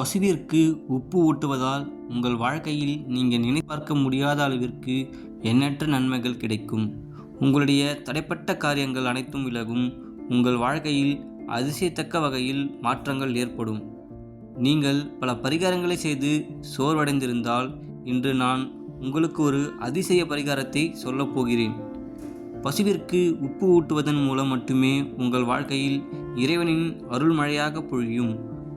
பசுவிற்கு உப்பு ஊட்டுவதால் உங்கள் வாழ்க்கையில் நீங்கள் நினைப்பார்க்க முடியாத அளவிற்கு எண்ணற்ற நன்மைகள் கிடைக்கும். உங்களுடைய தடைப்பட்ட காரியங்கள் அனைத்தும் விலகும். உங்கள் வாழ்க்கையில் அதிசயத்தக்க வகையில் மாற்றங்கள் ஏற்படும். நீங்கள் பல பரிகாரங்களை செய்து சோர்வடைந்திருந்தால் இன்று நான் உங்களுக்கு ஒரு அதிசய பரிகாரத்தை சொல்லப் போகிறேன். பசுவிற்கு உப்பு ஊட்டுவதன் மூலம் மட்டுமே உங்கள் வாழ்க்கையில் இறைவனின் அருள்மழையாக பொழியும்.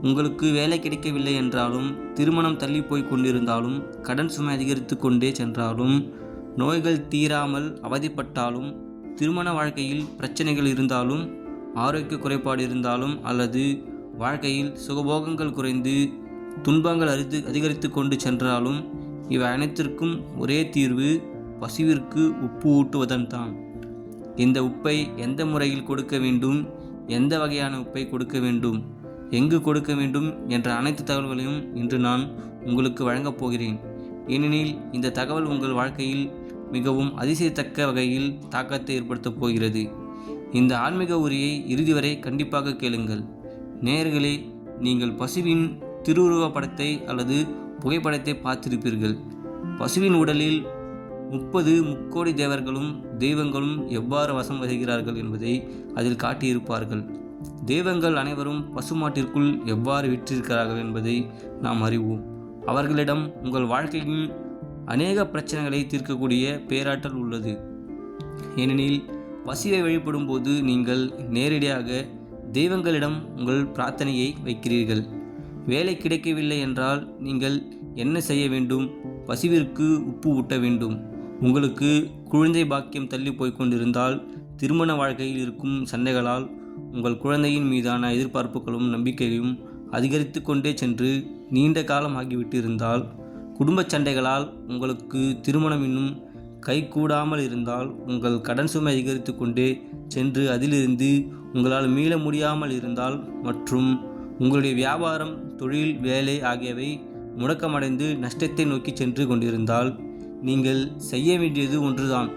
உங்களுக்கு வேலை கிடைக்கவில்லை என்றாலும், திருமணம் தள்ளி போய் கொண்டிருந்தாலும், கடன் சுமை அதிகரித்து கொண்டே சென்றாலும், நோய்கள் தீராமல் அவதிப்பட்டாலும், திருமண வாழ்க்கையில் பிரச்சனைகள் இருந்தாலும், ஆரோக்கிய குறைபாடு இருந்தாலும், அல்லது வாழ்க்கையில் சுகபோகங்கள் குறைந்து துன்பங்கள் அதிகரித்து கொண்டு சென்றாலும், இவை அனைத்திற்கும் ஒரே தீர்வு பசுவிற்கு உப்பு ஊட்டுவதன் தான். இந்த உப்பை எந்த முறையில் கொடுக்க வேண்டும், எந்த வகையான உப்பை கொடுக்க வேண்டும், எங்கு கொடுக்க வேண்டும் என்ற அனைத்து தகவல்களையும் இன்று நான் உங்களுக்கு வழங்கப் போகிறேன். ஏனெனில் இந்த தகவல் உங்கள் வாழ்க்கையில் மிகவும் அதிசயத்தக்க வகையில் தாக்கத்தை ஏற்படுத்தப் போகிறது. இந்த ஆன்மீக உரையை இறுதி வரை கண்டிப்பாக கேளுங்கள். நேயர்களே, நீங்கள் பசுவின் திருவுருவப் படத்தை அல்லது புகைப்படத்தை பார்த்திருப்பீர்கள். பசுவின் உடலில் 30 முக்கோடி தேவர்களும் தெய்வங்களும் எவ்வாறு வசம் வருகிறார்கள் என்பதை அதில் காட்டியிருப்பார்கள். தெய்வங்கள் அனைவரும் பசுமாட்டிற்குள் எவ்வாறு விற்றிருக்கிறார்கள் என்பதை நாம் அறிவோம். அவர்களிடம் உங்கள் வாழ்க்கையின் அநேக பிரச்சனைகளை தீர்க்கக்கூடிய பேராற்றல் உள்ளது. ஏனெனில் பசுவை வழிபடும் போது நீங்கள் நேரடியாக தெய்வங்களிடம் உங்கள் பிரார்த்தனையை வைக்கிறீர்கள். வேலை கிடைக்கவில்லை என்றால் நீங்கள் என்ன செய்ய வேண்டும்? பசுவிற்கு உப்பு ஊட்ட வேண்டும். உங்களுக்கு குழந்தை பாக்கியம் தள்ளி போய்கொண்டிருந்தால், திருமண வாழ்க்கையில் இருக்கும் சண்டைகளால் உங்கள் குழந்தையின் மீதான எதிர்பார்ப்புகளும் நம்பிக்கையும் அதிகரித்து கொண்டே சென்று நீண்ட காலம் ஆகிவிட்டு இருந்தால், குடும்ப சண்டைகளால் உங்களுக்கு திருமணம் இன்னும் கைகூடாமல் இருந்தால், உங்கள் கடன் சுமை அதிகரித்து கொண்டே சென்று அதிலிருந்து உங்களால் மீள முடியாமல் இருந்தால், மற்றும் உங்களுடைய வியாபாரம், தொழில், வேலை ஆகியவை முடக்கமடைந்து நஷ்டத்தை நோக்கி சென்று கொண்டிருந்தால், நீங்கள் செய்ய வேண்டியது ஒன்றுதான்.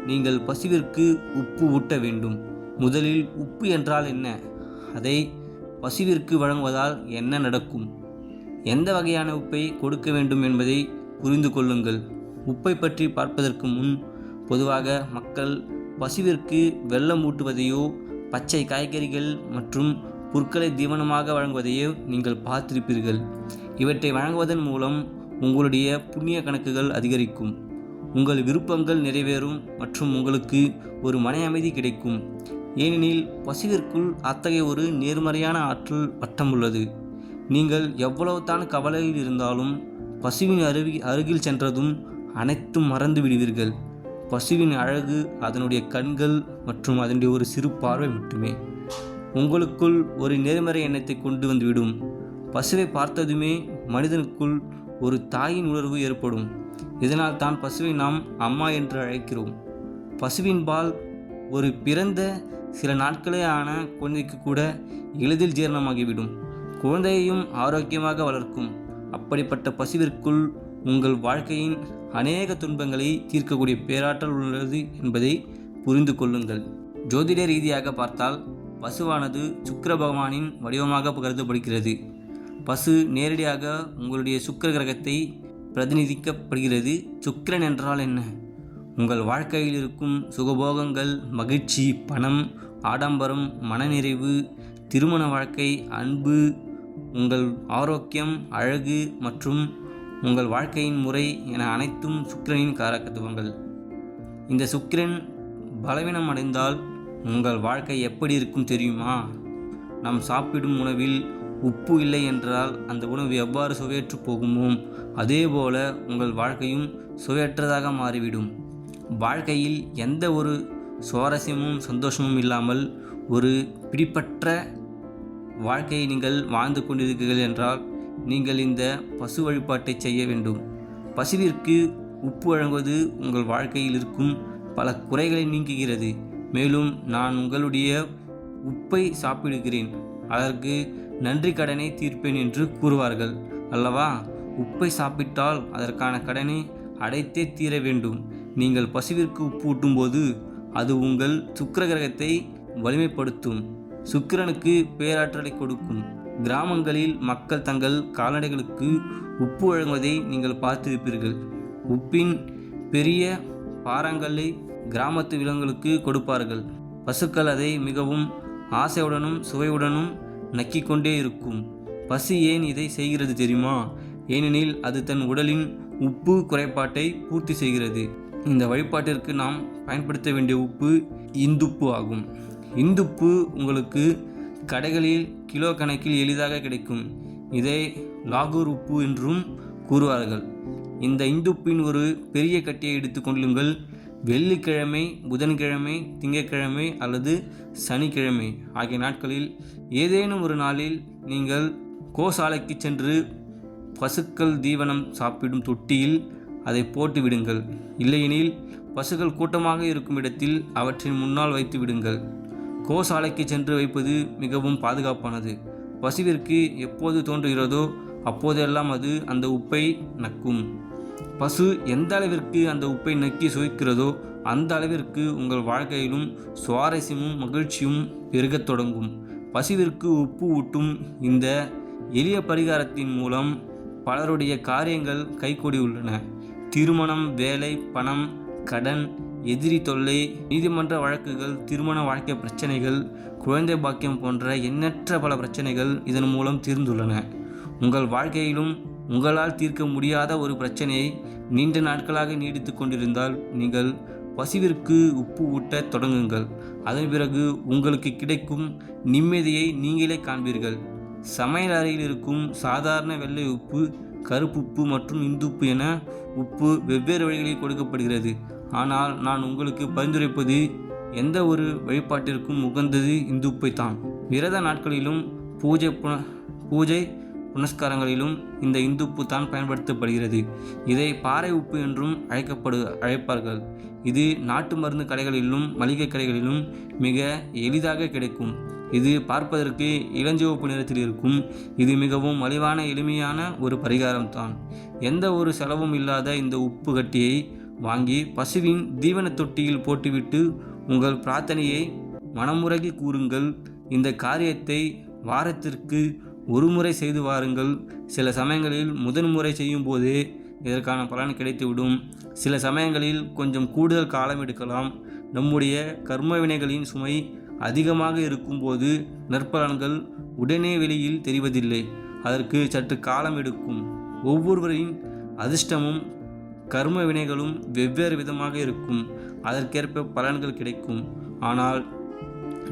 நீங்கள் பசுவிற்கு உப்பு ஊட்ட வேண்டும். முதலில் உப்பு என்றால் என்ன? அதை பசுவிற்கு வழங்குவதால் என்ன நடக்கும்? எந்த வகையான உப்பை கொடுக்க வேண்டும் என்பதை புரிந்து கொள்ளுங்கள். உப்பை பற்றி பார்ப்பதற்கு முன், பொதுவாக மக்கள் பசுவிற்கு வெல்லம் ஊட்டுவதையோ, பச்சை காய்கறிகள் மற்றும் புற்களை தீவனமாக வழங்குவதையோ நீங்கள் பார்த்திருப்பீர்கள். இவற்றை வழங்குவதன் மூலம் உங்களுடைய புண்ணிய கணக்குகள் அதிகரிக்கும், உங்கள் விருப்பங்கள் நிறைவேறும் மற்றும் உங்களுக்கு ஒரு மன அமைதி கிடைக்கும். ஏனெனில் பசுவிற்குள் அத்தகைய ஒரு நேர்மறையான ஆற்றல் வட்டம் உள்ளது. நீங்கள் எவ்வளவு தான் கவலையில் இருந்தாலும் பசுவின் அருகில் சென்றதும் அனைத்தும் மறந்து விடுவீர்கள். பசுவின் அழகு அதனுடைய கண்கள் மற்றும் அதனுடைய ஒரு சிறு பார்வை மட்டுமே உங்களுக்குள் ஒரு நேர்மறை எண்ணத்தை கொண்டு வந்துவிடும். பசுவை பார்த்ததுமே மனிதனுக்குள் ஒரு தாயின் உணர்வு ஏற்படும். இதனால் தான் பசுவை நாம் அம்மா என்று அழைக்கிறோம். பசுவின் பால் ஒரு பிறந்த சில நாட்களே ஆன குழந்தைக்கு கூட எளிதில் ஜீரணமாகிவிடும். குழந்தையையும் ஆரோக்கியமாக வளர்க்கும். அப்படிப்பட்ட பசுவிற்குள் உங்கள் வாழ்க்கையின் அநேக துன்பங்களை தீர்க்கக்கூடிய பேராற்றல் உள்ளது என்பதை புரிந்து கொள்ளுங்கள். ஜோதிட ரீதியாக பார்த்தால் பசுவானது சுக்கிர பகவானின் வடிவமாக கருதப்படுகிறது. பசு நேரடியாக உங்களுடைய சுக்கிர கிரகத்தை பிரதிநிதிக்கப்படுகிறது. சுக்கிரன் என்றால் என்ன? உங்கள் வாழ்க்கையில் இருக்கும் சுகபோகங்கள், மகிழ்ச்சி, பணம், ஆடம்பரம், மனநிறைவு, திருமண வாழ்க்கை, அன்பு, உங்கள் ஆரோக்கியம், அழகு மற்றும் உங்கள் வாழ்க்கையின் முறை என அனைத்தும் சுக்கிரனின் காரகத்துவங்கள். இந்த சுக்கிரன் பலவீனம் அடைந்தால் உங்கள் வாழ்க்கை எப்படி இருக்கும் தெரியுமா? நாம் சாப்பிடும் உணவில் உப்பு இல்லை என்றால் அந்த உணவு எவ்வாறு சுவையற்று போகுமோ அதேபோல உங்கள் வாழ்க்கையும் சுவையற்றதாக மாறிவிடும். வாழ்க்கையில் எந்த ஒரு சுவாரஸ்யமும் சந்தோஷமும் இல்லாமல் ஒரு பிடிப்பற்ற வாழ்க்கையை நீங்கள் வாழ்ந்து கொண்டிருக்கிறீர்கள் என்றால் நீங்கள் இந்த பசு வழிபாட்டை செய்ய வேண்டும். பசுவிற்கு உப்பு வழங்குவது உங்கள் வாழ்க்கையில் இருக்கும் பல குறைகளை நீக்குகிறது. மேலும் நான் உங்களுடைய உப்பை சாப்பிடுகிறேன், அதற்கு நன்றி கடனை தீர்ப்பேன் என்று கூறுவார்கள் அல்லவா? உப்பை சாப்பிட்டால் அதற்கான கடனை அடைத்தே தீர வேண்டும். நீங்கள் பசுவிற்கு உப்பு ஊட்டும்போது அது உங்கள் சுக்கிர கிரகத்தை வலிமைப்படுத்தும், சுக்கிரனுக்கு பேராற்றலை கொடுக்கும். கிராமங்களில் மக்கள் தங்கள் கால்நடைகளுக்கு உப்பு வழங்குவதை நீங்கள் பார்த்திருப்பீர்கள். உப்பின் பெரிய பாரங்களை கிராமத்து விலங்குகளுக்கு கொடுப்பார்கள். பசுக்கள் அதை மிகவும் ஆசையுடனும் சுவையுடனும் நக்கிக்கொண்டே இருக்கும். பசு ஏன் இதை செய்கிறது தெரியுமா? ஏனெனில் அது தன் உடலின் உப்பு குறைபாட்டை பூர்த்தி செய்கிறது. இந்த வழிபாட்டிற்கு நாம் பயன்படுத்த வேண்டிய உப்பு இந்துப்பு ஆகும். இந்துப்பு உங்களுக்கு கடைகளில் கிலோ கணக்கில் எளிதாக கிடைக்கும். இதை லாகூர் உப்பு என்றும் கூறுவார்கள். இந்த இந்துப்பின் ஒரு பெரிய கட்டியை எடுத்துக்கொள்ளுங்கள். வெள்ளிக்கிழமை, புதன்கிழமை, திங்கட்கிழமை அல்லது சனிக்கிழமை ஆகிய நாட்களில் ஏதேனும் ஒரு நாளில் நீங்கள் கோசாலைக்கு சென்று பசுக்கள் தீவனம் சாப்பிடும் தொட்டியில் அதை போட்டு விடுங்கள். இல்லையெனில் பசுக்கள் கூட்டமாக இருக்கும் இடத்தில் அவற்றின் முன்னால் வைத்து விடுங்கள். கோசாலைக்கு சென்று வைப்பது மிகவும் பாதுகாப்பானது. பசுவிற்கு எப்போது தோன்றுகிறதோ அப்போதெல்லாம் அது அந்த உப்பை நக்கும். பசு எந்த அளவிற்கு அந்த உப்பை நக்கி சுவைக்கிறதோ அந்த அளவிற்கு உங்கள் வாழ்க்கையிலும் சுவாரஸ்யமும் மகிழ்ச்சியும் பெருகத் தொடங்கும். பசுவிற்கு உப்பு ஊட்டும் இந்த எளிய பரிகாரத்தின் மூலம் பலருடைய காரியங்கள் கைகூடியுள்ளன. திருமணம், வேலை, பணம், கடன், எதிரி தொல்லை, நீதிமன்ற வழக்குகள், திருமண வாழ்க்கை பிரச்சனைகள், குழந்தை பாக்கியம் போன்ற எண்ணற்ற பல பிரச்சனைகள் இதன் மூலம் தீர்ந்துள்ளன. உங்கள் வாழ்க்கையிலும் உங்களால் தீர்க்க முடியாத ஒரு பிரச்சனையை நீண்ட நாட்களாக நீடித்து கொண்டிருந்தால் நீங்கள் பசுவிற்கு உப்பு ஊட்ட தொடங்குங்கள். அதன் பிறகு உங்களுக்கு கிடைக்கும் நிம்மதியை நீங்களே காண்பீர்கள். சமையல் அறையில் இருக்கும் சாதாரண வெள்ளை உப்பு, கருப்புப்பு மற்றும் இந்துப்பு என உப்பு வெவ்வேறு வழிகளில் கொடுக்கப்படுகிறது. ஆனால் நான் உங்களுக்கு பரிந்துரைப்பது எந்த ஒரு வழிபாட்டிற்கும் உகந்தது இந்துப்பை தான். விரத நாட்களிலும் பூஜை புனஸ்காரங்களிலும் இந்த இந்துப்பு தான் பயன்படுத்தப்படுகிறது. இதை பாறை உப்பு என்றும் அழைப்பார்கள். இது நாட்டு மருந்து கடைகளிலும் மளிகை கடைகளிலும் மிக எளிதாக கிடைக்கும். இது பார்ப்பதற்கு இளஞ்சிவப்பு நிறத்தில் இருக்கும். இது மிகவும் மலிவான எளிமையான ஒரு பரிகாரம் தான். எந்த ஒரு செலவும் இல்லாத இந்த உப்பு கட்டியை வாங்கி பசுவின் தீவன தொட்டியில் போட்டுவிட்டு உங்கள் பிரார்த்தனையை மனமுருகி கூறுங்கள். இந்த காரியத்தை வாரத்திற்கு ஒரு முறை செய்து வாருங்கள். சில சமயங்களில் முதல் முறை செய்யும் போதே இதற்கான பலன் கிடைத்துவிடும். சில சமயங்களில் கொஞ்சம் கூடுதல் காலம் எடுக்கலாம். நம்முடைய கர்ம வினைகளின் சுமை அதிகமாக இருக்கும்போது நற்பலன்கள் உடனே வெளியில் தெரிவதில்லை. அதற்கு சற்று காலம் எடுக்கும். ஒவ்வொருவரின் அதிர்ஷ்டமும் கர்ம வினைகளும் வெவ்வேறு விதமாக இருக்கும். அதற்கேற்ப பலன்கள் கிடைக்கும். ஆனால்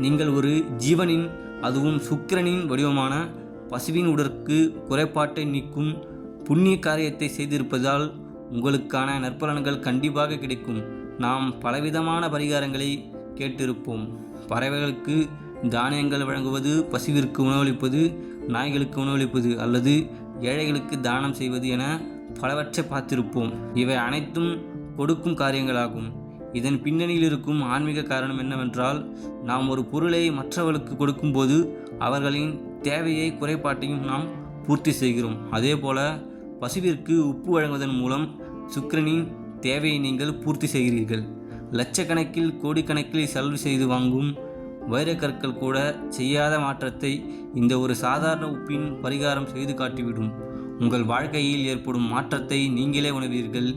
நீங்கள் ஒரு ஜீவனின், அதுவும் சுக்கிரனின் வடிவமான பசுவின் உடற்கு குறைபாட்டை நீக்கும் புண்ணிய காரியத்தை செய்திருப்பதால் உங்களுக்கான நற்பலன்கள் கண்டிப்பாக கிடைக்கும். நாம் பலவிதமான பரிகாரங்களை கேட்டிருப்போம். பறவைகளுக்கு தானியங்கள் வழங்குவது, பசுவிற்கு உணவளிப்பது, நாய்களுக்கு உணவளிப்பது அல்லது ஏழைகளுக்கு தானம் செய்வது என பலவற்றை பார்த்திருப்போம். இவை அனைத்தும் கொடுக்கும் காரியங்களாகும். இதன் பின்னணியில் இருக்கும் ஆன்மீக காரணம் என்னவென்றால், நாம் ஒரு பொருளை மற்றவர்களுக்கு கொடுக்கும்போது அவர்களின் தேவையை, குறைபாட்டையும் நாம் பூர்த்தி செய்கிறோம். அதேபோல பசுவிற்கு உப்பு வழங்குவதன் மூலம் சுக்கிரனின் தேவையை நீங்கள் பூர்த்தி செய்கிறீர்கள். லட்சக்கணக்கில் கோடிக்கணக்கில் செலவு செய்து வாங்கும் வைரக்கற்கள் கூட செய்யாத மாற்றத்தை இந்த ஒரு சாதாரண உப்பின் பரிகாரம் செய்து காட்டிவிடும். உங்கள் வாழ்க்கையில் ஏற்படும் மாற்றத்தை நீங்களே உணர்வீர்கள்.